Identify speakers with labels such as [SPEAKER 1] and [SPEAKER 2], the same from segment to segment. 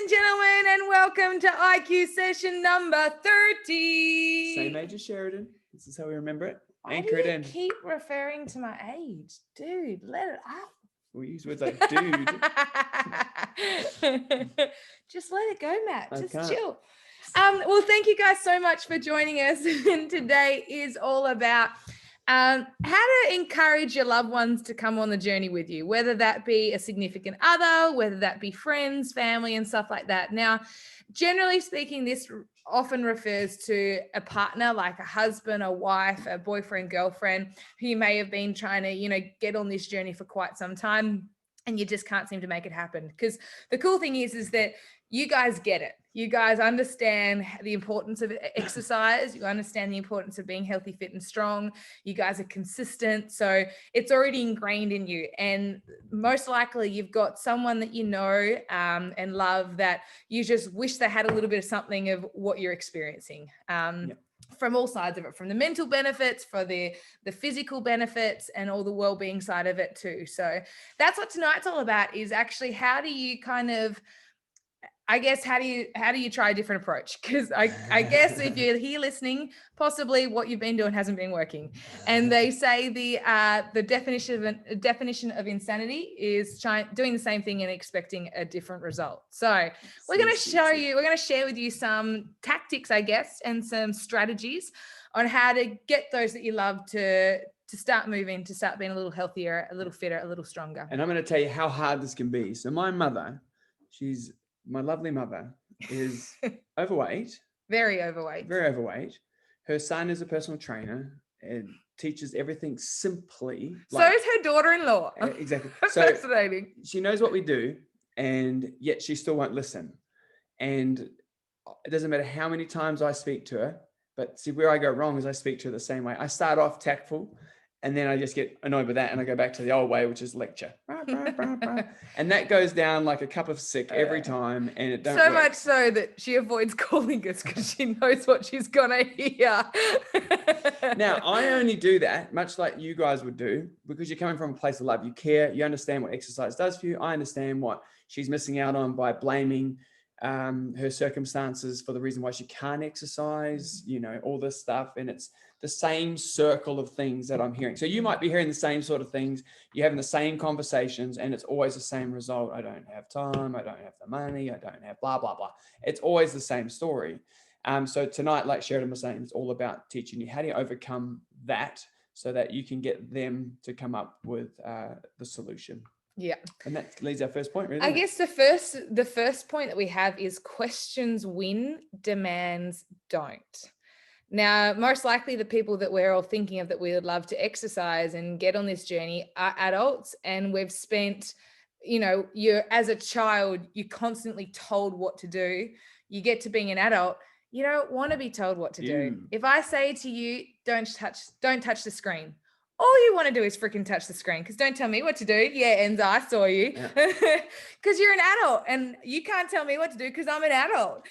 [SPEAKER 1] and gentlemen, and welcome to IQ session number 30.
[SPEAKER 2] Same age as Sheridan. This is how we remember it.
[SPEAKER 1] Why
[SPEAKER 2] Anchor
[SPEAKER 1] do
[SPEAKER 2] it
[SPEAKER 1] you
[SPEAKER 2] in.
[SPEAKER 1] keep referring to my age? Dude, let it up.
[SPEAKER 2] We use words like dude.
[SPEAKER 1] Just let it go, Matt.
[SPEAKER 2] I
[SPEAKER 1] Just
[SPEAKER 2] can't.
[SPEAKER 1] chill. Well, thank you guys so much for joining us. And today is all about how to encourage your loved ones to come on the journey with you, whether that be a significant other, whether that be friends, family, and stuff like that. Now, generally speaking, this often refers to a partner, like a husband, a wife, a boyfriend, girlfriend, who you may have been trying to, get on this journey for quite some time, and you just can't seem to make it happen. Because the cool thing is that you guys get it. You guys understand the importance of exercise. You understand the importance of being healthy, fit, and strong. You guys are consistent. So it's already ingrained in you. And most likely you've got someone that you know and love that you just wish they had a little bit of something of what you're experiencing. From all sides of it, from the mental benefits, for the physical benefits, and all the well-being side of it too. So that's what tonight's all about, is actually how do you kind of, I guess, how do you try a different approach? Because I guess if you're here listening, possibly what you've been doing hasn't been working. And they say the definition of insanity is doing the same thing and expecting a different result. So we're going to share with you some tactics, I guess, and some strategies on how to get those that you love to start moving, to start being a little healthier, a little fitter, a little stronger.
[SPEAKER 2] And I'm going to tell you how hard this can be. So my mother, my lovely mother, is overweight.
[SPEAKER 1] Very overweight.
[SPEAKER 2] Very overweight. Her son is a personal trainer and teaches everything simply.
[SPEAKER 1] So is her daughter-in-law.
[SPEAKER 2] Exactly.
[SPEAKER 1] So fascinating.
[SPEAKER 2] She knows what we do, and yet she still won't listen. And it doesn't matter how many times I speak to her, but see, where I go wrong is I speak to her the same way. I start off tactful, and then I just get annoyed with that, and I go back to the old way, which is lecture. And that goes down like a cup of sick every time, and it don't
[SPEAKER 1] so
[SPEAKER 2] work.
[SPEAKER 1] much so that she avoids calling us because she knows what she's gonna hear.
[SPEAKER 2] Now, I only do that, much like you guys would do, because you're coming from a place of love. You care, you understand what exercise does for you. I understand what she's missing out on by blaming her circumstances for the reason why she can't exercise, all this stuff. And it's the same circle of things that I'm hearing. So you might be hearing the same sort of things. You're having the same conversations, and it's always the same result. I don't have time. I don't have the money. I don't have blah, blah, blah. It's always the same story. So tonight, like Sheridan was saying, it's all about teaching you how do you overcome that so that you can get them to come up with the solution.
[SPEAKER 1] Yeah.
[SPEAKER 2] And that leads our first point, really.
[SPEAKER 1] I guess the first point that we have is questions win, demands don't. Now, most likely the people that we're all thinking of that we would love to exercise and get on this journey are adults, and we've spent, you're as a child, you're constantly told what to do. You get to being an adult, you don't want to be told what to do. If I say to you, don't touch the screen, all you want to do is freaking touch the screen, because don't tell me what to do. Yeah, Enza, I saw you. Because you're an adult and you can't tell me what to do because I'm an adult.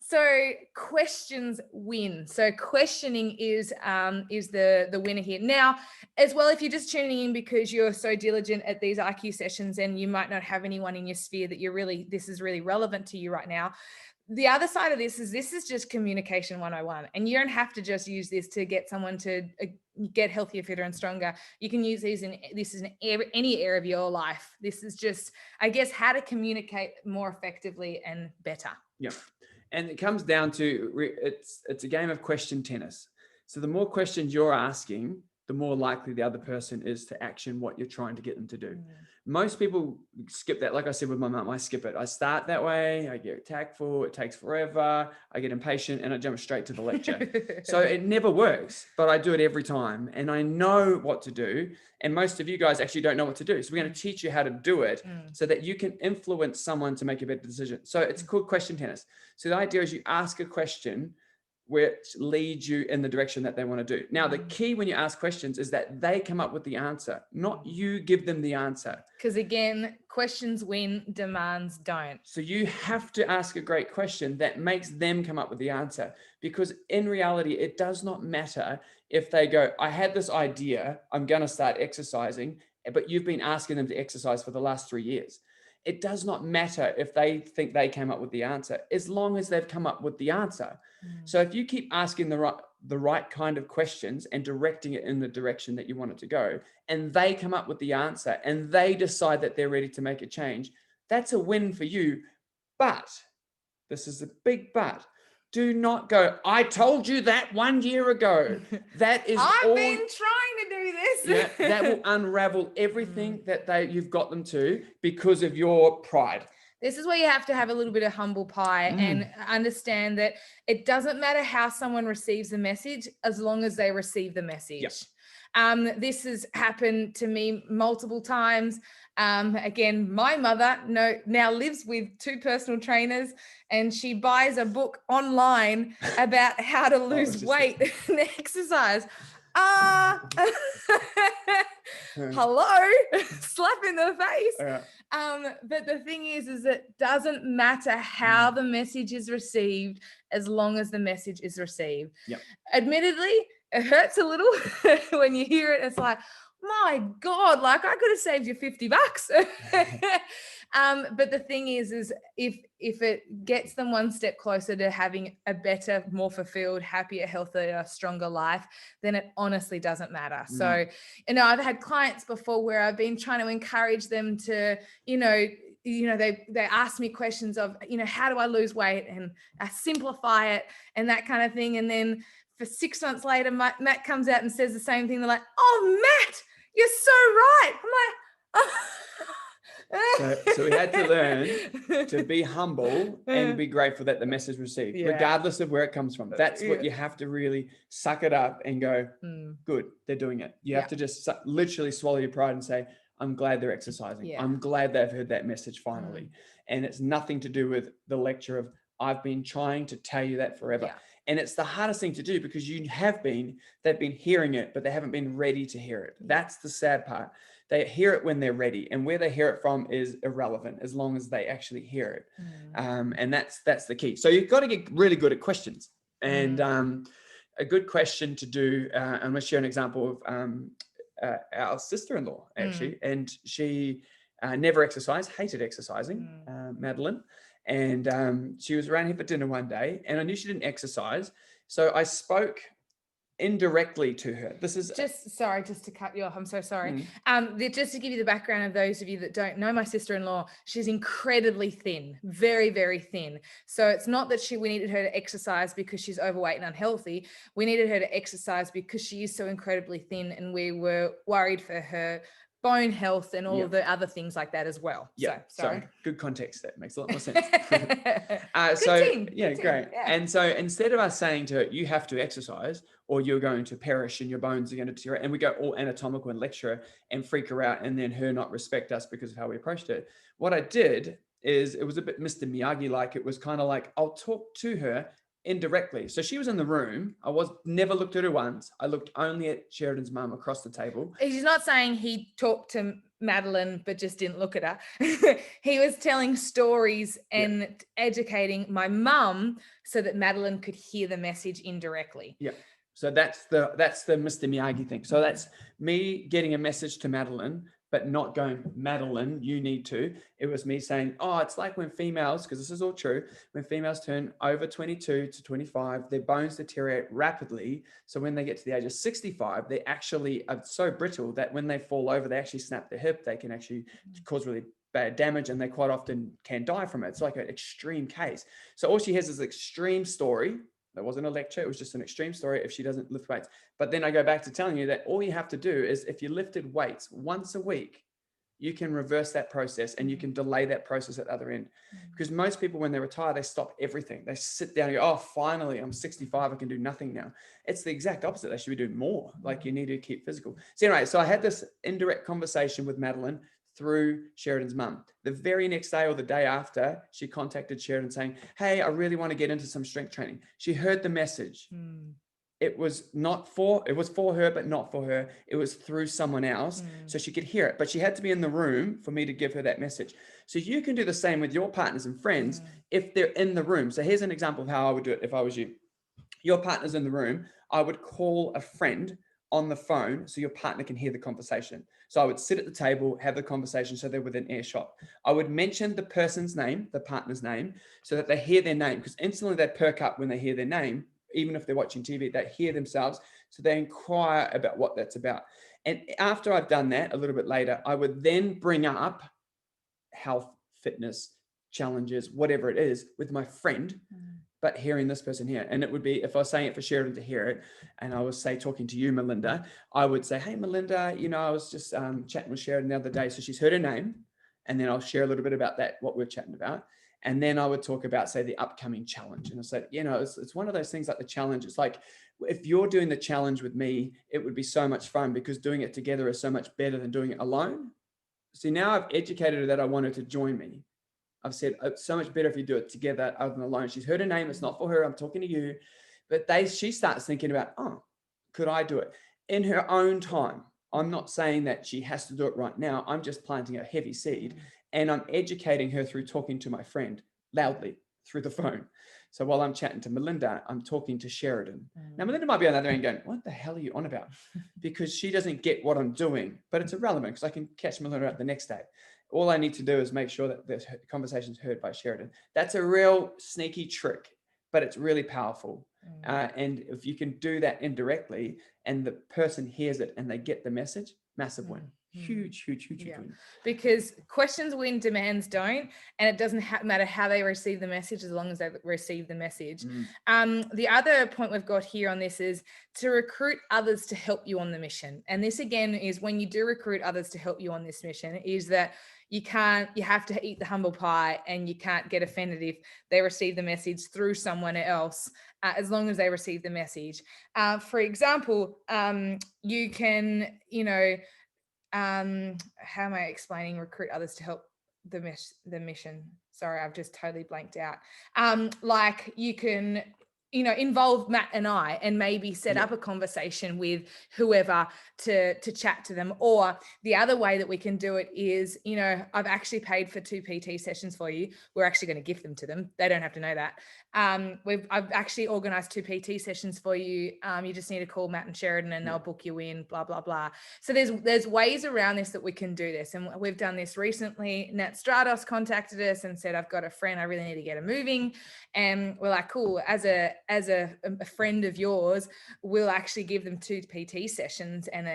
[SPEAKER 1] So questions win. So questioning is the winner here. Now, as well, if you're just tuning in because you're so diligent at these IQ sessions and you might not have anyone in your sphere that this is really relevant to you right now, the other side of this is just communication 101. And you don't have to just use this to get someone to get healthier, fitter, and stronger. You can use these in any area of your life. This is just, I guess, how to communicate more effectively and better.
[SPEAKER 2] Yeah. And it comes down to, it's a game of question tennis. So the more questions you're asking, the more likely the other person is to action what you're trying to get them to do. Most people skip that. Like I said with my mum, I skip it. I start that way, I get tactful, it takes forever, I get impatient, and I jump straight to the lecture. So it never works, but I do it every time, and I know what to do. And most of you guys actually don't know what to do. So we're going to teach you how to do it so that you can influence someone to make a better decision. So it's called question tennis. So the idea is you ask a question which leads you in the direction that they want to do. Now, the key when you ask questions is that they come up with the answer, not you give them the answer.
[SPEAKER 1] Because again, questions win, demands don't.
[SPEAKER 2] So you have to ask a great question that makes them come up with the answer, because in reality, it does not matter if they go, I had this idea, I'm going to start exercising, but you've been asking them to exercise for the last 3 years. it does not matter if they think they came up with the answer, as long as they've come up with the answer. So if you keep asking the right kind of questions and directing it in the direction that you want it to go, and they come up with the answer and they decide that they're ready to make a change, that's a win for you. But this is a big but. Do not go, I told you that 1 year ago. That is
[SPEAKER 1] I've been trying to do this.
[SPEAKER 2] Yeah, that will unravel everything that you've got them to because of your pride.
[SPEAKER 1] This is where you have to have a little bit of humble pie and understand that it doesn't matter how someone receives the message as long as they receive the message.
[SPEAKER 2] Yep.
[SPEAKER 1] This has happened to me multiple times. Again, my mother now lives with 2 personal trainers, and she buys a book online about how to lose weight and exercise. Hello, slap in the face. But the thing is it doesn't matter how the message is received as long as the message is received.
[SPEAKER 2] Yep.
[SPEAKER 1] Admittedly, it hurts a little when you hear it. It's like, my God, like I could have saved you $50. But the thing is if it gets them one step closer to having a better, more fulfilled, happier, healthier, stronger life, then it honestly doesn't matter. So, I've had clients before where I've been trying to encourage them to, they ask me questions of, how do I lose weight, and I simplify it and that kind of thing. And then for 6 months later, Matt comes out and says the same thing. They're like, oh, Matt, you're so right. I'm like,
[SPEAKER 2] So we had to learn to be humble and be grateful that the message received, regardless of where it comes from. That's what you have to really suck it up and go, good, they're doing it. You have to just literally swallow your pride and say, I'm glad they're exercising. I'm glad they've heard that message finally. And it's nothing to do with the lecture of, I've been trying to tell you that forever. And it's the hardest thing to do because they've been hearing it, but they haven't been ready to hear it. That's the sad part. They hear it when they're ready, and where they hear it from is irrelevant as long as they actually hear it. And that's the key. So you've got to get really good at questions. And a good question to do, I'm going to share an example of our sister-in-law actually, and she never exercised, hated exercising, Madeline. And she was around here for dinner one day, and I knew she didn't exercise. So I spoke indirectly to her. This is
[SPEAKER 1] just to cut you off. I'm so sorry. Just to give you the background of those of you that don't know my sister-in-law, she's incredibly thin, very, very thin. So it's not that we needed her to exercise because she's overweight and unhealthy. We needed her to exercise because she is so incredibly thin, and we were worried for her bone health and all of the other things like that as well.
[SPEAKER 2] So good context. That makes a lot more sense.
[SPEAKER 1] Good team.
[SPEAKER 2] Great. Yeah. And so instead of us saying to her, you have to exercise or you're going to perish and your bones are going to deteriorate, and we go all anatomical and lecture her and freak her out, and then her not respect us because of how we approached it. What I did is, it was a bit Mr. Miyagi-like. It was kind of like, I'll talk to her indirectly. So she was in the room. I never looked at her once. I looked only at Sheridan's mum across the table.
[SPEAKER 1] He's not saying he talked to Madeline but just didn't look at her. He was telling stories and educating my mum so that Madeline could hear the message indirectly.
[SPEAKER 2] So that's the Mr. Miyagi thing. So that's me getting a message to Madeline, but not going, Madeline, you need to. It was me saying, oh, it's like when females, because this is all true, when females turn over 22 to 25, their bones deteriorate rapidly. So when they get to the age of 65, they actually are so brittle that when they fall over, they actually snap their hip. They can actually cause really bad damage, and they quite often can die from it. It's like an extreme case. So all she has is an extreme story. That wasn't a lecture. It was just an extreme story if she doesn't lift weights. But then I go back to telling you that all you have to do is, if you lifted weights once a week, you can reverse that process and you can delay that process at the other end. Because most people, when they retire, they stop everything. They sit down and go, oh, finally, I'm 65. I can do nothing now. It's the exact opposite. They should be doing more. Like, you need to keep physical. So anyway, so I had this indirect conversation with Madeline through Sheridan's mum. The very next day or the day after, she contacted Sheridan saying, hey, I really want to get into some strength training. She heard the message. It was for her, but not for her. It was through someone else. So she could hear it, but she had to be in the room for me to give her that message. So you can do the same with your partners and friends if they're in the room. So here's an example of how I would do it if I was you. Your partner's in the room. I would call a friend on the phone so your partner can hear the conversation. So I would sit at the table, have the conversation so they're within earshot. I would mention the person's name, the partner's name, so that they hear their name, because instantly they perk up when they hear their name. Even if they're watching TV, they hear themselves. So they inquire about what that's about. And after I've done that a little bit later, I would then bring up health, fitness, challenges, whatever it is, with my friend, but hearing this person here. And it would be, if I was saying it for Sheridan to hear it, and I was, say, talking to you, Melinda, I would say, hey, Melinda, I was just chatting with Sheridan the other day. So she's heard her name. And then I'll share a little bit about that, what we're chatting about. And then I would talk about, say, the upcoming challenge. And I said, it's one of those things like the challenge. It's like, if you're doing the challenge with me, it would be so much fun, because doing it together is so much better than doing it alone. See, now I've educated her that I want her to join me. I've said, it's so much better if you do it together other than alone. She's heard her name. It's not for her. I'm talking to you. But she starts thinking about, oh, could I do it in her own time? I'm not saying that she has to do it right now. I'm just planting a heavy seed, and I'm educating her through talking to my friend loudly through the phone. So while I'm chatting to Melinda, I'm talking to Sheridan. Now, Melinda might be on the other end going, what the hell are you on about? Because she doesn't get what I'm doing, but it's irrelevant because I can catch Melinda out the next day. All I need to do is make sure that the conversation is heard by Sheridan. That's a real sneaky trick, but it's really powerful. And if you can do that indirectly and the person hears it and they get the message, massive win. Huge win.
[SPEAKER 1] Because questions win, demands don't, and it doesn't matter how they receive the message, as long as they receive the message. The other point we've got here on this is to recruit others to help you on the mission. And this again is, when you do recruit others to help you on this mission, is that you have to eat the humble pie, and you can't get offended if they receive the message through someone else, as long as they receive the message. For example, you can, how am I explaining recruit others to help the mission? Sorry, I've just totally blanked out. Like, you can, involve Matt and I, and maybe set up a conversation with whoever to chat to them. Or the other way that we can do it is, I've actually paid for 2 PT sessions for you. We're actually going to gift them to them. They don't have to know that. I've actually organized 2 PT sessions for you. You just need to call Matt and Sheridan, and they'll book you in, blah, blah, blah. So there's ways around this that we can do this. And we've done this recently. Nat Stratos contacted us and said, I've got a friend, I really need to get her moving. And we're like, cool, as a friend of yours, we'll actually give them 2 PT sessions and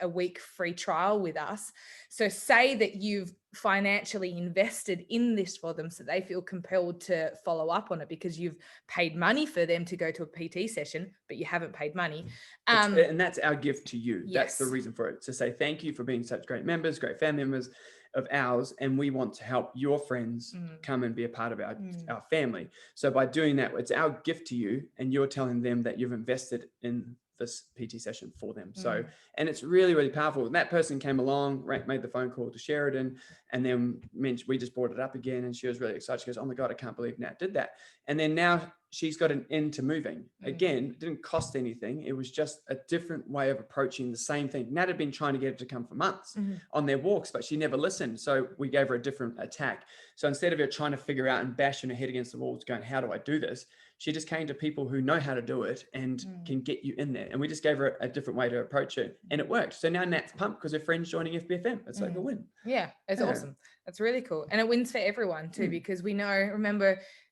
[SPEAKER 1] a week free trial with us. So say that you've financially invested in this for them, so they feel compelled to follow up on it, because you've paid money for them to go to a PT session, but you haven't paid money.
[SPEAKER 2] And that's our gift to you.
[SPEAKER 1] Yes.
[SPEAKER 2] That's the reason for it, to say thank you for being such great members, great family members of ours, and we want to help your friends come and be a part of our family. So by doing that, it's our gift to you, and you're telling them that you've invested in this PT session for them. So, and it's really, really powerful. And that person came along, made the phone call to Sheridan, and then we just brought it up again, and she was really excited. She goes, oh my God, I can't believe Nat did that. And then now she's got an end to moving. Again, it didn't cost anything. It was just a different way of approaching the same thing. Nat had been trying to get her to come for months on their walks, but she never listened. So we gave her a different attack. So instead of her trying to figure out and bashing her head against the walls going, how do I do this? She just came to people who know how to do it and can get you in there. And we just gave her a different way to approach it, and it worked. So now Nat's pumped because her friend's joining FBFM. It's like a win.
[SPEAKER 1] Yeah, it's awesome. That's really cool. And it wins for everyone too, because we know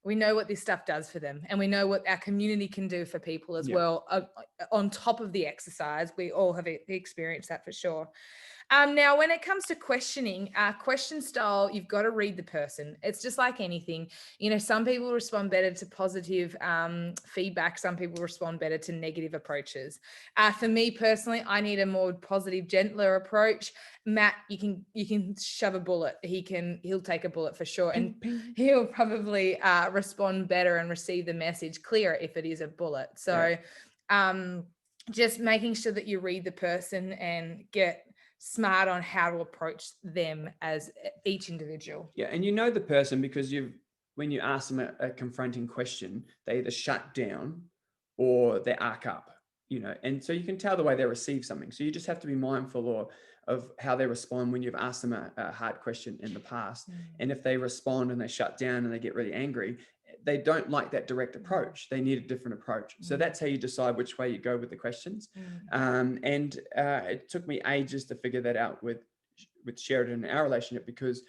[SPEAKER 1] what this stuff does for them, and we know what our community can do for people as well. On top of the exercise, we all have experienced that for sure. Now, when it comes to questioning, question style, you've got to read the person. It's just like anything. Some people respond better to positive feedback. Some people respond better to negative approaches. For me personally, I need a more positive, gentler approach. Matt, you can shove a bullet. He'll take a bullet for sure, and he'll probably respond better and receive the message clearer if it is a bullet. So, just making sure that you read the person and get smart on how to approach them as each individual.
[SPEAKER 2] Yeah, and the person because when you ask them a confronting question, they either shut down or they arc up, and so you can tell the way they receive something. So you just have to be mindful of how they respond when you've asked them a hard question in the past. And if they respond and they shut down and they get really angry, they don't like that direct approach. They need a different approach. So that's how you decide which way you go with the questions. It took me ages to figure that out with Sheridan and our relationship, because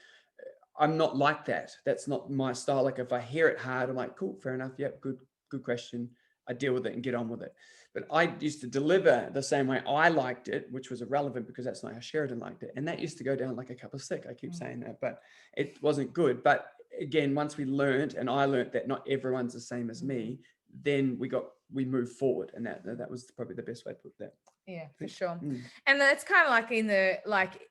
[SPEAKER 2] I'm not like that. That's not my style. Like if I hear it hard, I'm like, cool, fair enough. Yep, good question. I deal with it and get on with it. But I used to deliver the same way I liked it, which was irrelevant because that's not how Sheridan liked it. And that used to go down like a cup of stick. I keep saying that, but it wasn't good. But again, once we learned, and I learned that not everyone's the same as me, then we moved forward. And that was probably the best way to put that.
[SPEAKER 1] Yeah, for sure. And that's kind of like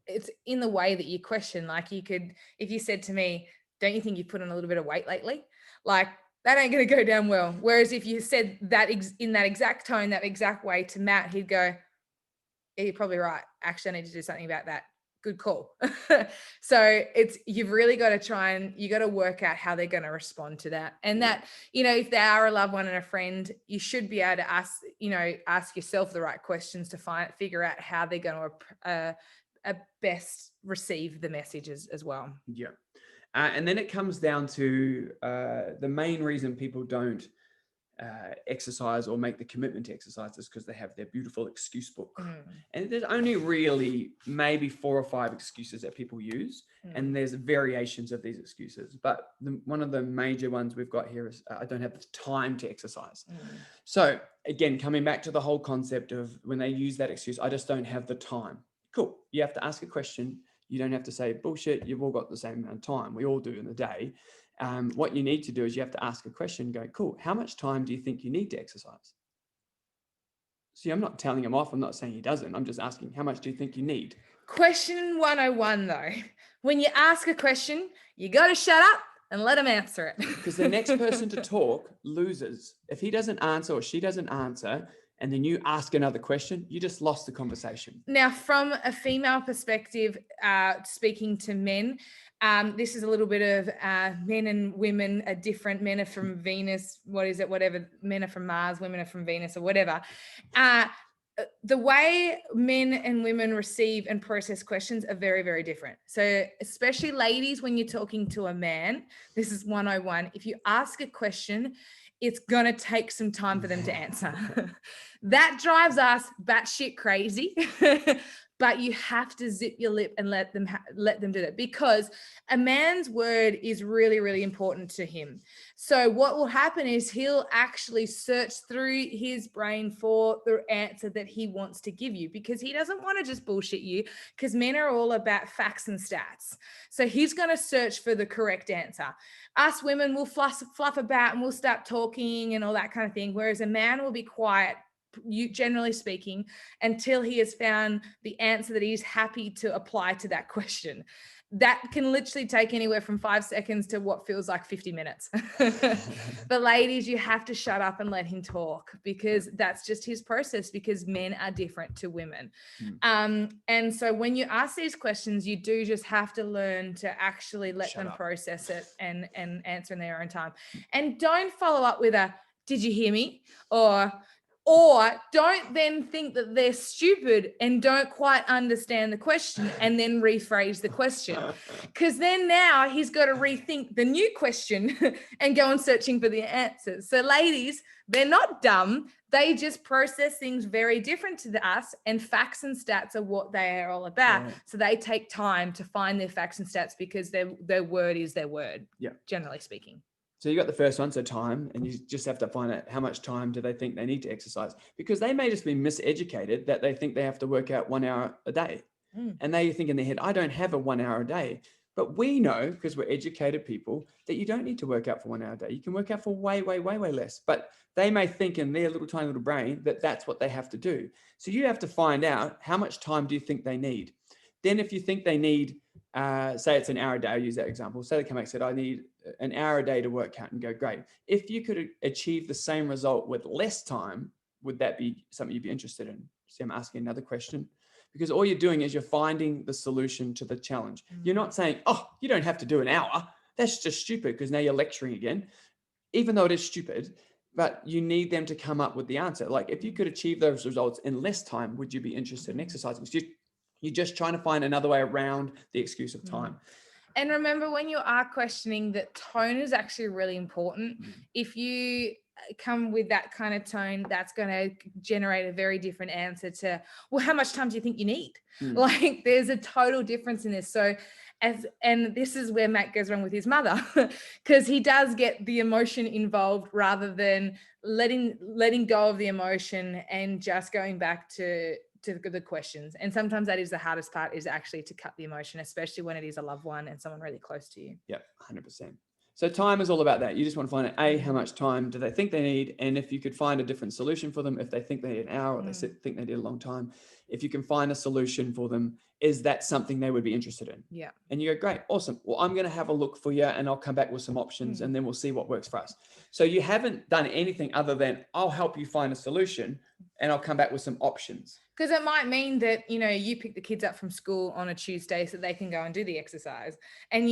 [SPEAKER 1] it's in the way that you question. Like you could, if you said to me, don't you think you've put on a little bit of weight lately? Like that ain't going to go down well. Whereas if you said that in that exact tone, that exact way to Matt, he'd go, yeah, you're probably right. Actually, I need to do something about that. Good call. So you've really got to you got to work out how they're going to respond to that. And that, if they are a loved one and a friend, you should be able to ask yourself the right questions to figure out how they're going to best receive the messages as well.
[SPEAKER 2] Yeah. And then it comes down to the main reason people don't exercise or make the commitment to exercise is because they have their beautiful excuse book. And there's only really maybe 4 or 5 excuses that people use. And there's variations of these excuses. But one of the major ones we've got here is I don't have the time to exercise. So again, coming back to the whole concept of when they use that excuse, I just don't have the time. Cool. You have to ask a question. You don't have to say, bullshit, you've all got the same amount of time. We all do in the day. What you need to do is you have to ask a question, go, cool, how much time do you think you need to exercise? See, I'm not telling him off. I'm not saying he doesn't. I'm just asking, how much do you think you need?
[SPEAKER 1] Question 101, though. When you ask a question, you got to shut up and let him answer it.
[SPEAKER 2] Because the next person to talk loses. If he doesn't answer or she doesn't answer, and then you ask another question, you just lost the conversation.
[SPEAKER 1] Now, from a female perspective, speaking to men, this is a little bit of men and women are different. Men are from Venus, whatever. Men are from Mars, women are from Venus, or whatever. The way men and women receive and process questions are very, very different. So especially ladies, when you're talking to a man, this is 101. If you ask a question, it's going to take some time for them to answer. That drives us batshit crazy. But you have to zip your lip and let them do that, because a man's word is really, really important to him. So what will happen is he'll actually search through his brain for the answer that he wants to give you, because he doesn't want to just bullshit you, because men are all about facts and stats. So he's going to search for the correct answer. Us women will fluff about and we'll start talking and all that kind of thing, whereas a man will be quiet, generally speaking, until he has found the answer that he's happy to apply to that question. That can literally take anywhere from 5 seconds to what feels like 50 minutes. But ladies, you have to shut up and let him talk, because that's just his process, because men are different to women. And so when you ask these questions, you do just have to learn to actually let them process it and answer in their own time. And don't follow up with a, did you hear me? Or don't then think that they're stupid and don't quite understand the question and then rephrase the question. Because then now he's got to rethink the new question and go on searching for the answers. So ladies, they're not dumb. They just process things very different to us, and facts and stats are what they are all about. Right. So they take time to find their facts and stats, because their word is their word, generally speaking.
[SPEAKER 2] So you got the first one, so time, and you just have to find out how much time do they think they need to exercise, because they may just be miseducated that they think they have to work out 1 hour a day. And they think in their head, I don't have a 1 hour a day. But we know, because we're educated people, that you don't need to work out for 1 hour a day. You can work out for way, way, way, way less. But they may think in their little tiny little brain that that's what they have to do. So you have to find out, how much time do you think they need? Then if you think they need, say it's an hour a day, I'll use that example. Say they come back and said, I need an hour a day to work out, and go, great. If you could achieve the same result with less time, would that be something you'd be interested in? See, I'm asking another question, because all you're doing is you're finding the solution to the challenge. You're not saying, oh, you don't have to do an hour. That's just stupid, because now you're lecturing again, even though it is stupid. But you need them to come up with the answer. Like, if you could achieve those results in less time, would you be interested in exercising? So you're just trying to find another way around the excuse of time.
[SPEAKER 1] And remember, when you are questioning, that tone is actually really important. If you come with that kind of tone, that's going to generate a very different answer to, well, how much time do you think you need? Like, there's a total difference in this. So and this is where Matt goes wrong with his mother, because he does get the emotion involved rather than letting go of the emotion and just going back to the questions. And sometimes that is the hardest part, is actually to cut the emotion, especially when it is a loved one and someone really close to you.
[SPEAKER 2] Yep, 100%. So time is all about that. You just want to find out, how much time do they think they need? And if you could find a different solution for them, if they think they need an hour or they think they need a long time, if you can find a solution for them, is that something they would be interested in?
[SPEAKER 1] Yeah.
[SPEAKER 2] And you go, great, awesome. Well, I'm going to have a look for you and I'll come back with some options and then we'll see what works for us. So you haven't done anything other than, I'll help you find a solution and I'll come back with some options.
[SPEAKER 1] Because it might mean that, you pick the kids up from school on a Tuesday so they can go and do the exercise. And,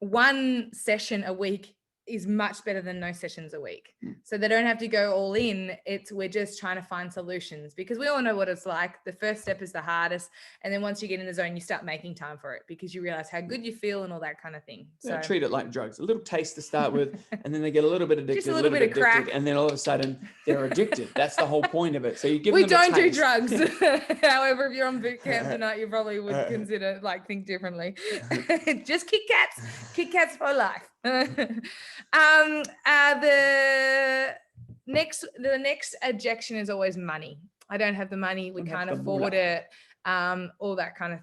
[SPEAKER 1] one session a week is much better than no sessions a week. So they don't have to go all in. We're just trying to find solutions, because we all know what it's like. The first step is the hardest. And then once you get in the zone, you start making time for it, because you realize how good you feel and all that kind of thing. So
[SPEAKER 2] treat it like drugs, a little taste to start with, and then they get a little bit addicted,
[SPEAKER 1] just a little bit of crack,
[SPEAKER 2] and then all of a sudden they're addicted. That's the whole point of it. So you give
[SPEAKER 1] we
[SPEAKER 2] them
[SPEAKER 1] don't
[SPEAKER 2] a
[SPEAKER 1] do
[SPEAKER 2] taste.
[SPEAKER 1] drugs. However, if you're on boot camp tonight, you probably would consider, think differently. Just Kit Kats for life. The next objection is always money. I don't have the money. We can't afford it. All that kind of,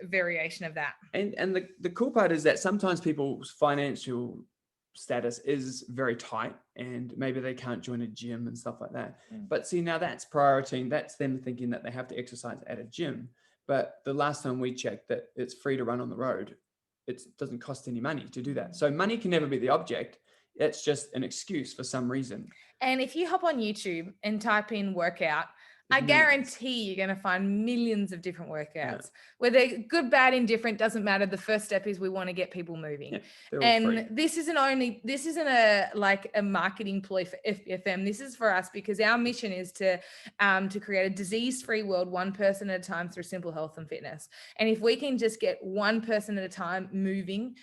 [SPEAKER 1] variation of that.
[SPEAKER 2] And the cool part is that sometimes people's financial status is very tight and maybe they can't join a gym and stuff like that. But see, now that's prioritizing, that's them thinking that they have to exercise at a gym. But the last time we checked, that it's free to run on the road. It doesn't cost any money to do that. So money can never be the object. It's just an excuse for some reason.
[SPEAKER 1] And if you hop on YouTube and type in workout, I guarantee you're going to find millions of different workouts. Whether good, bad, indifferent, doesn't matter. The first step is we want to get people moving. And this isn't a marketing ploy for FBFM. This is for us, because our mission is to create a disease-free world, one person at a time, through simple health and fitness. And if we can just get one person at a time moving,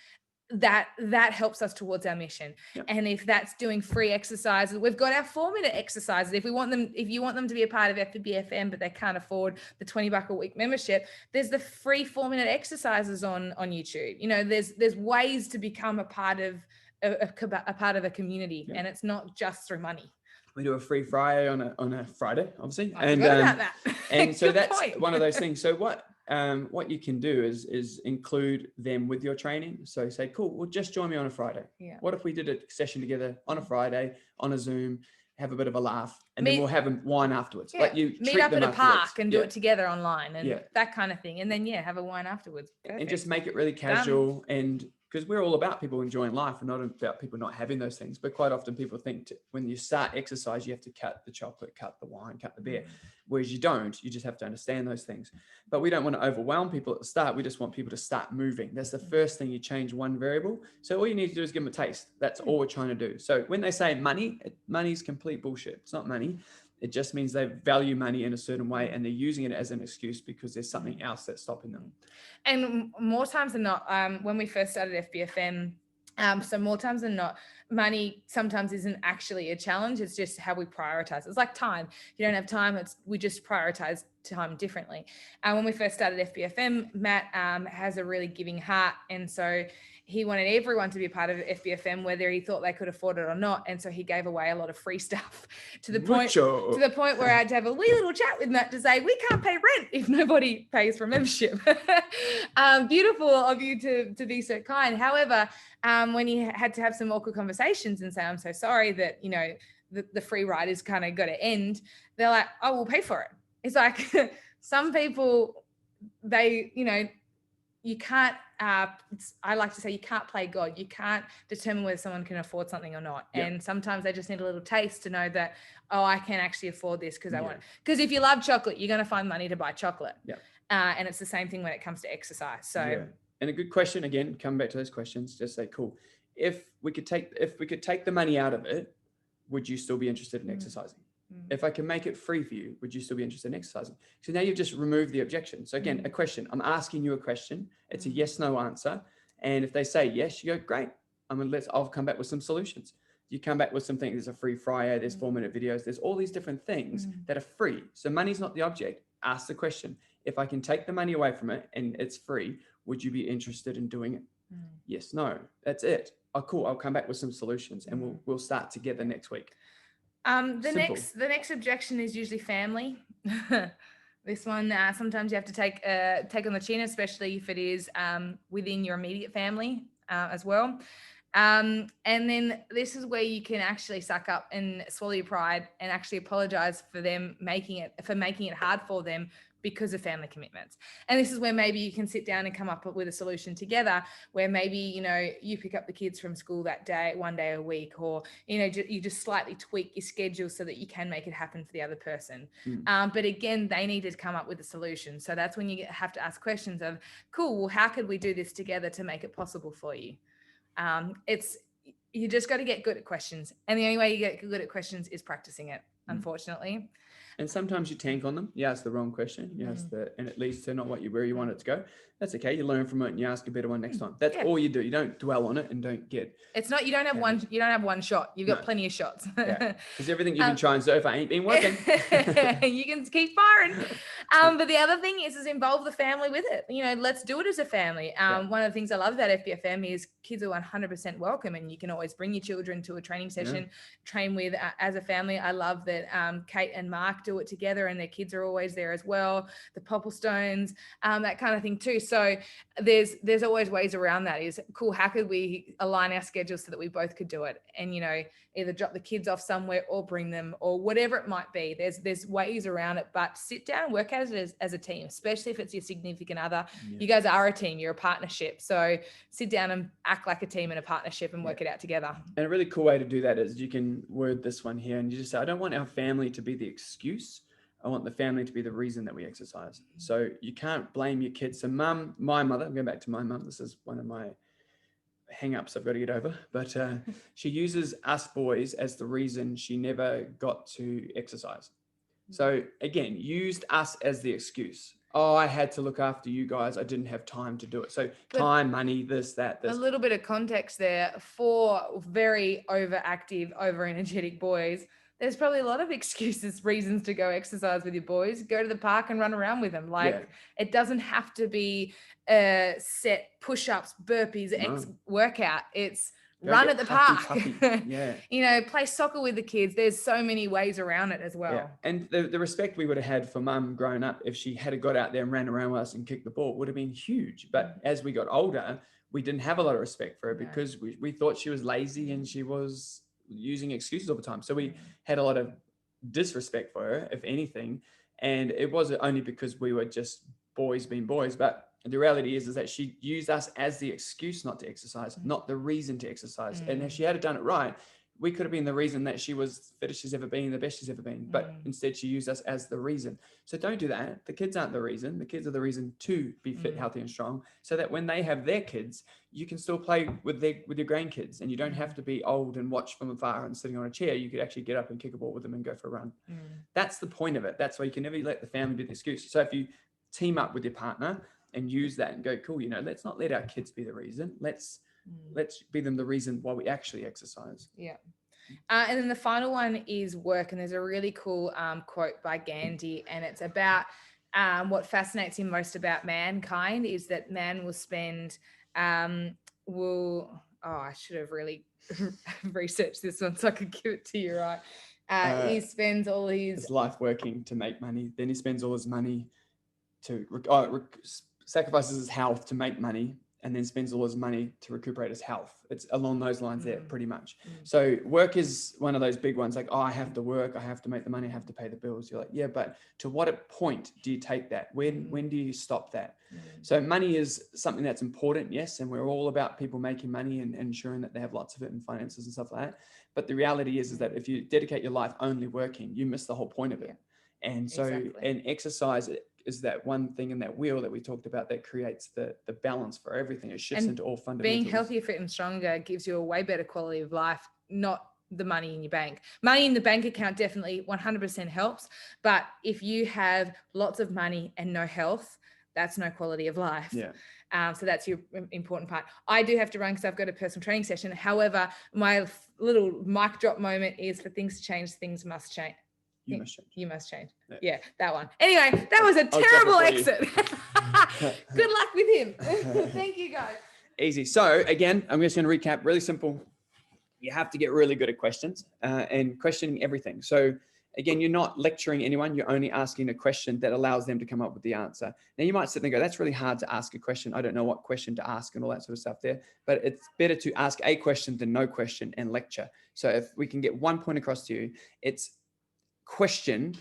[SPEAKER 1] that helps us towards our mission. And if that's doing free exercises, we've got our 4-minute exercises. If you want them to be a part of FBFM, but they can't afford the $20 a week membership, there's the free 4-minute exercises on YouTube. There's ways to become a part of a community, and it's not just through money.
[SPEAKER 2] We do a free Friday on a Friday, obviously.
[SPEAKER 1] I forgot about that.
[SPEAKER 2] And so that's one of those things. So what you can do is include them with your training. So say, cool, well, just join me on a Friday. What if we did a session together on a Friday on a Zoom, have a bit of a laugh, and then we'll have a wine afterwards. Like you
[SPEAKER 1] meet up at a park and do it together online and that kind of thing. And then have a wine afterwards. Perfect.
[SPEAKER 2] And just make it really casual. And because we're all about people enjoying life and not about people not having those things. But quite often people think when you start exercise, you have to cut the chocolate, cut the wine, cut the beer. Whereas you don't, you just have to understand those things. But we don't want to overwhelm people at the start. We just want people to start moving. That's the first thing. You change one variable. So all you need to do is give them a taste. That's all we're trying to do. So when they say money's complete bullshit. It's not money. It just means they value money in a certain way and they're using it as an excuse because there's something else that's stopping them.
[SPEAKER 1] And more times than not, when we first started FBFM, so more times than not, money sometimes isn't actually a challenge. It's just how we prioritize. It's like time. If you don't have time, we just prioritize time differently. When we first started FBFM, Matt has a really giving heart. And so he wanted everyone to be a part of FBFM, whether he thought they could afford it or not. And so he gave away a lot of free stuff to the point where I had to have a wee little chat with Matt to say, we can't pay rent if nobody pays for a membership. Beautiful of you to be so kind. However, when he had to have some awkward conversations and say, I'm so sorry that, the free ride is kind of got to end, they're like, oh, we'll pay for it. It's like some people, you can't, I like to say, you can't play God. You can't determine whether someone can afford something or not. Yep. And sometimes they just need a little taste to know that, oh, I can actually afford this because I want it. Because if you love chocolate, you're going to find money to buy chocolate. Yep. And it's the same thing when it comes to exercise. So,
[SPEAKER 2] and a good question, again, come back to those questions, just say, cool, if we could take the money out of it, would you still be interested in exercising? If I can make it free for you, would you still be interested in exercising? So now you've just removed the objection. So again, a question. I'm asking you a question. It's a yes, no answer. And if they say yes, you go, great. I'll come back with some solutions. You come back with something. There's a free fryer. There's 4-minute videos. There's all these different things that are free. So money's not the object. Ask the question. If I can take the money away from it and it's free, would you be interested in doing it? Yes, no. That's it. Oh, cool. I'll come back with some solutions and we'll start together next week.
[SPEAKER 1] The next objection is usually family. This one, sometimes you have to take on the chin, especially if it is within your immediate family as well. And then this is where you can actually suck up and swallow your pride and actually apologize for making it hard for them because of family commitments. And this is where maybe you can sit down and come up with a solution together, where maybe, you pick up the kids from school that day, one day a week, or, you just slightly tweak your schedule so that you can make it happen for the other person. But again, they need to come up with a solution. So that's when you have to ask questions of, cool, well, how could we do this together to make it possible for you? You just got to get good at questions. And the only way you get good at questions is practicing it, unfortunately.
[SPEAKER 2] And sometimes you tank on them. You ask the wrong question. And it leads to not where you want it to go. That's okay. You learn from it and you ask a better one next time. That's all you do. You don't dwell on it and don't get.
[SPEAKER 1] It's not. You don't have one shot. You've got plenty of shots.
[SPEAKER 2] Because everything you've been trying so far ain't been working.
[SPEAKER 1] You can keep firing. But the other thing is involve the family with it. Let's do it as a family. One of the things I love about FBFM is kids are 100% welcome, and you can always bring your children to a training session, train with as a family. I love that Kate and Mark do it together, and their kids are always there as well. The Popplestones, that kind of thing too. So there's always ways around that. Is cool. How could we align our schedules so that we both could do it? And either drop the kids off somewhere or bring them, or whatever it might be. There's ways around it, but sit down and work at it as a team, especially if it's your significant other. You guys are a team. You're a partnership. So sit down and act like a team in a partnership and work it out together.
[SPEAKER 2] And a really cool way to do that is you can word this one here and you just say, I don't want our family to be the excuse. I want the family to be the reason that we exercise. So you can't blame your kids. So my mother, I'm going back to my mum. This is one of my hang-ups I've got to get over, but she uses us boys as the reason she never got to exercise. So again, used us as the excuse. Oh, I had to look after you guys. I didn't have time to do it. So time, money, this. A
[SPEAKER 1] little bit of context there for very overactive, over-energetic boys. There's probably a lot of excuses, reasons to go exercise with your boys. Go to the park and run around with them. It doesn't have to be set push-ups, burpees, workout. It's run at the park. Play soccer with the kids. There's so many ways around it as well.
[SPEAKER 2] Yeah. And the respect we would have had for mum growing up, if she had got out there and ran around with us and kicked the ball, would have been huge. But as we got older, we didn't have a lot of respect for her because we thought she was lazy and she was using excuses all the time. So we had a lot of disrespect for her, if anything. And it wasn't only because we were just boys being boys, but the reality is that she used us as the excuse not to exercise, not the reason to exercise. And if she had done it right, we could have been the reason that she was fittest she's ever been, the best she's ever been. But instead she used us as the reason. So don't do that. The kids aren't the reason. The kids are the reason to be fit, healthy, and strong, so that when they have their kids, you can still play with your grandkids, and you don't have to be old and watch from afar and sitting on a chair. You could actually get up and kick a ball with them and go for a run. That's the point of it. That's why you can never let the family be the excuse. So if you team up with your partner and use that and go, cool, let's not let our kids be the reason. Let's be them the reason why we actually exercise.
[SPEAKER 1] Yeah. And then the final one is work. And there's a really cool quote by Gandhi, and it's about what fascinates him most about mankind is that man will spend, I should have really researched this one so I could give it to you, right? He spends all his
[SPEAKER 2] life working to make money. Then he spends all his money to sacrifices his health to make money, and then spends all his money to recuperate his health. It's along those lines there, pretty much. So work is one of those big ones, like, I have to work, I have to make the money, I have to pay the bills. You're like, yeah, but to what point do you take that? When do you stop that? So money is something that's important, yes, and we're all about people making money and ensuring that they have lots of it in finances and stuff like that. But the reality is that if you dedicate your life only working, you miss the whole point of it. And so, and exercise is that one thing in that wheel that we talked about that creates the balance for everything. It shifts into all fundamentals.
[SPEAKER 1] Being healthier, fit and stronger gives you a way better quality of life, not the money in your bank. Money in the bank account definitely 100% helps. But if you have lots of money and no health, that's no quality of life.
[SPEAKER 2] Yeah.
[SPEAKER 1] So that's your important part. I do have to run because I've got a personal training session. However, my little mic drop moment is for things to change, things must change.
[SPEAKER 2] You must change.
[SPEAKER 1] You must change. Yeah, that one. Anyway, that was a terrible exit. Good luck with him. Thank you, guys.
[SPEAKER 2] Easy. So again, I'm just going to recap. Really simple. You have to get really good at questions and questioning everything. So again, you're not lecturing anyone. You're only asking a question that allows them to come up with the answer. Now you might sit there and go, that's really hard to ask a question. I don't know what question to ask and all that sort of stuff there, but it's better to ask a question than no question and lecture. So if we can get one point across to you, it's question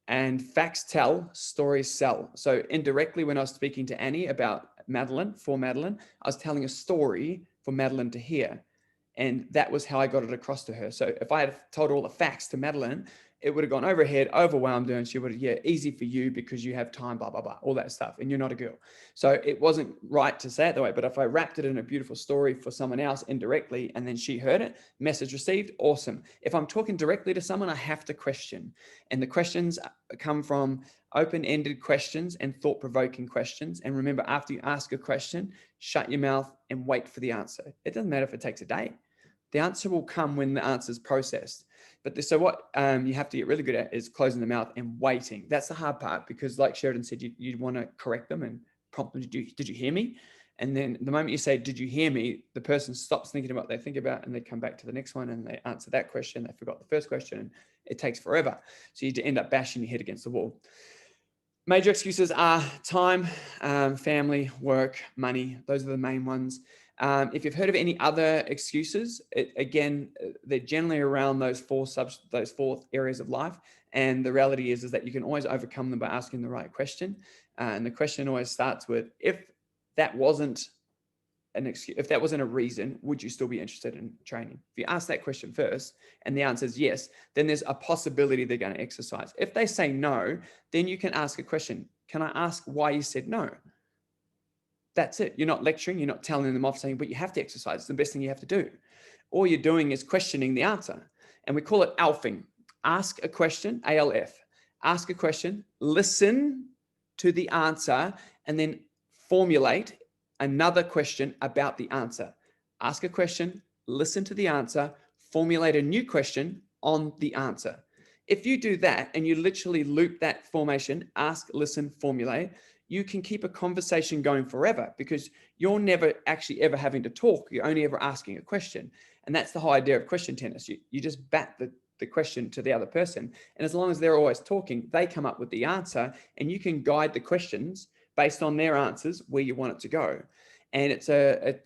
[SPEAKER 2] and facts tell, stories sell. So indirectly, when I was speaking to Annie about Madeline, I was telling a story for Madeline to hear. And that was how I got it across to her. So if I had told all the facts to Madeline, it would have gone over her head, overwhelmed her, and she would have, yeah, easy for you because you have time, blah, blah, blah, all that stuff, and you're not a girl. So it wasn't right to say it that way. But if I wrapped it in a beautiful story for someone else indirectly, and then she heard it, message received, awesome. If I'm talking directly to someone, I have to question. And the questions come from open-ended questions and thought-provoking questions. And remember, after you ask a question, shut your mouth and wait for the answer. It doesn't matter if it takes a day. The answer will come when the answer is processed. But so what you have to get really good at is closing the mouth and waiting. That's the hard part, because like Sheridan said, you want to correct them and prompt them. Did you hear me? And then the moment you say, did you hear me? The person stops thinking about what they think about, and they come back to the next one and they answer that question. They forgot the first question, and it takes forever. So you end up bashing your head against the wall. Major excuses are time, family, work, money. Those are the main ones. If you've heard of any other excuses, again, they're generally around those four areas of life. And the reality is that you can always overcome them by asking the right question. And the question always starts with, if that wasn't an excuse, if that wasn't a reason, would you still be interested in training? If you ask that question first and the answer is yes, then there's a possibility they're going to exercise. If they say no, then you can ask a question. Can I ask why you said no? That's it. You're not lecturing. You're not telling them off saying, but you have to exercise. It's the best thing you have to do. All you're doing is questioning the answer. And we call it alfing. Ask a question, ALF. Ask a question, listen to the answer, and then formulate another question about the answer. Ask a question, listen to the answer, formulate a new question on the answer. If you do that and you literally loop that formation, ask, listen, formulate, you can keep a conversation going forever, because you're never actually ever having to talk. You're only ever asking a question. And that's the whole idea of question tennis. You just bat the question to the other person. And as long as they're always talking, they come up with the answer, and you can guide the questions based on their answers where you want it to go. And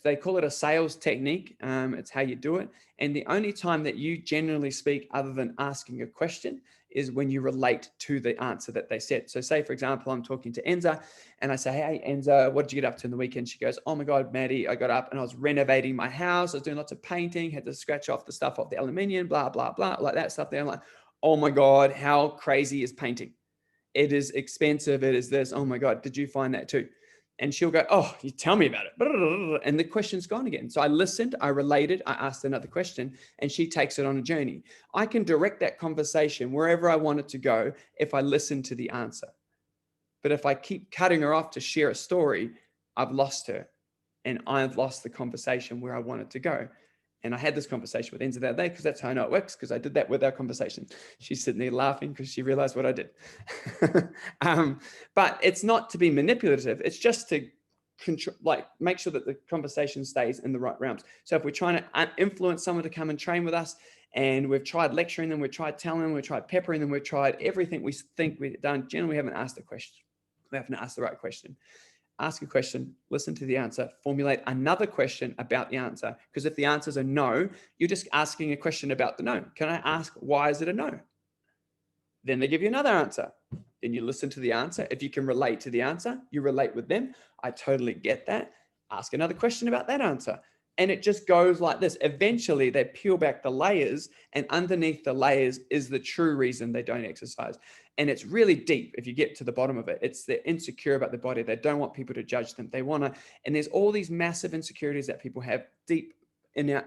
[SPEAKER 2] they call it a sales technique. It's how you do it. And the only time that you generally speak other than asking a question is when you relate to the answer that they said. So say, for example, I'm talking to Enza and I say, hey, Enza, what did you get up to in the weekend? She goes, oh my God, Maddie, I got up and I was renovating my house. I was doing lots of painting, had to scratch off the stuff off the aluminium, blah, blah, blah, like that stuff there. I'm like, oh my God, how crazy is painting? It is expensive. It is this. Oh my God, did you find that too? And she'll go, oh, you tell me about it. And the question's gone again. So I listened, I related, I asked another question, and she takes it on a journey. I can direct that conversation wherever I want it to go if I listen to the answer. But if I keep cutting her off to share a story, I've lost her, and I've lost the conversation where I want it to go. And I had this conversation with Enza that day, because that's how I know it works, because I did that with our conversation. She's sitting there laughing because she realized what I did. But it's not to be manipulative. It's just to control, make sure that the conversation stays in the right realms. So if we're trying to influence someone to come and train with us, and we've tried lecturing them, we've tried telling them, we've tried peppering them, we've tried everything we think we've done, generally we haven't asked a question. We haven't asked the right question. Ask a question, listen to the answer, formulate another question about the answer. Because if the answer is a no, you're just asking a question about the no. Can I ask, why is it a no? Then they give you another answer. Then you listen to the answer. If you can relate to the answer, you relate with them. I totally get that. Ask another question about that answer. And it just goes like this. Eventually, they peel back the layers, and underneath the layers is the true reason they don't exercise. And it's really deep if you get to the bottom of it. It's they're insecure about their body. They don't want people to judge them. They want to, and there's all these massive insecurities that people have deep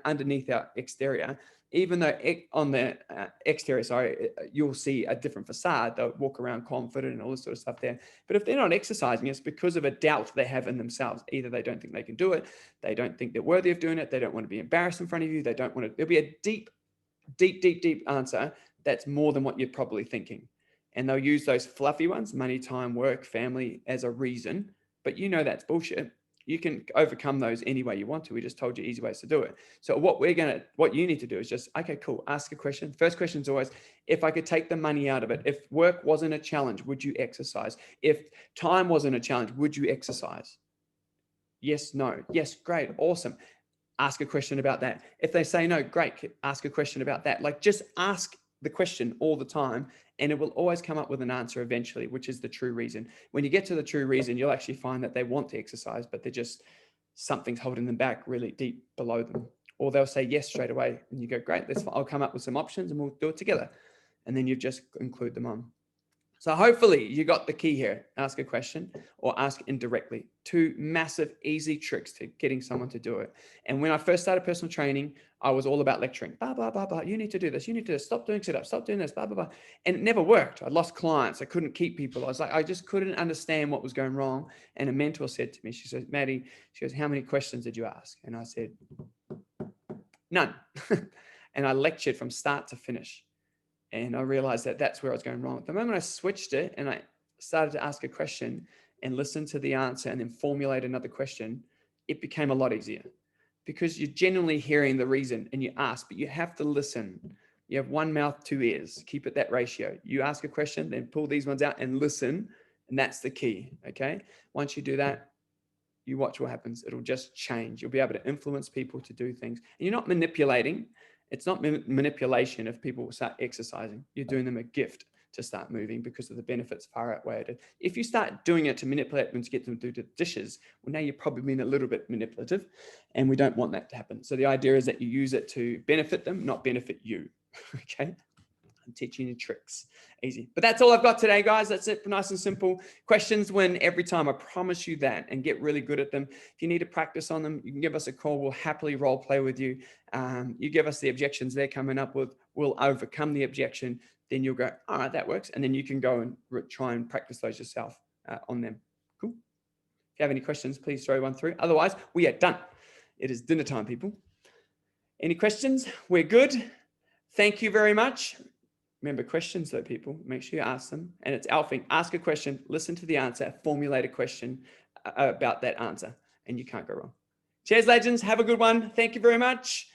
[SPEAKER 2] underneath our exterior, even though on the exterior, you'll see a different facade. They'll walk around confident and all this sort of stuff there. But if they're not exercising, it's because of a doubt they have in themselves. Either they don't think they can do it, they don't think they're worthy of doing it, they don't want to be embarrassed in front of you, they don't want to. There'll be a deep answer that's more than what you're probably thinking. And they'll use those fluffy ones, money, time, work, family, as a reason. But you know that's bullshit. You can overcome those any way you want to. We just told you easy ways to do it. So what you need to do is just, okay, cool, ask a question. First question is always, if I could take the money out of it, if work wasn't a challenge, would you exercise? If time wasn't a challenge, would you exercise? Yes, no. Yes, great, awesome. Ask a question about that. If they say no, great, ask a question about that. Like, just ask the question all the time, and it will always come up with an answer eventually, which is the true reason. When you get to the true reason, you'll actually find that they want to exercise, but they're just, something's holding them back really deep below them. Or they'll say yes straight away, and you go, great, I'll come up with some options and we'll do it together. And then you just include them on. So hopefully you got the key here. Ask a question or ask indirectly. 2 massive, easy tricks to getting someone to do it. And when I first started personal training, I was all about lecturing. Blah, blah, blah, blah. You need to do this. You need to stop doing sit-ups. Stop doing this, blah, blah, blah. And it never worked. I lost clients. I couldn't keep people. I was like, I just couldn't understand what was going wrong. And a mentor said to me, she said, Maddie, she goes, how many questions did you ask? And I said, none. And I lectured from start to finish. And I realized that that's where I was going wrong. The moment I switched it and I started to ask a question and listen to the answer and then formulate another question, it became a lot easier, because you're genuinely hearing the reason and you ask, but you have to listen. You have 1 mouth, 2 ears. Keep it that ratio. You ask a question, then pull these ones out and listen. And that's the key. Okay. Once you do that, you watch what happens. It'll just change. You'll be able to influence people to do things. And you're not manipulating. It's not manipulation if people start exercising. You're doing them a gift to start moving because of the benefits far outweigh it. If you start doing it to manipulate them to get them to do the dishes, well, now you're probably being a little bit manipulative, and we don't want that to happen. So the idea is that you use it to benefit them, not benefit you. Okay. I'm teaching you tricks. Easy. But that's all I've got today, guys. That's it. Nice and simple. Questions win every time. I promise you that, and get really good at them. If you need to practice on them, you can give us a call. We'll happily role play with you. You give us the objections they're coming up with. We'll overcome the objection. Then you'll go, all right, that works. And then you can go and try and practice those yourself on them. Cool. If you have any questions, please throw one through. Otherwise, we are done. It is dinner time, people. Any questions? We're good. Thank you very much. Remember, questions though, people, make sure you ask them. And it's alphing. Ask a question, listen to the answer, formulate a question about that answer, and you can't go wrong. Cheers, legends. Have a good one. Thank you very much.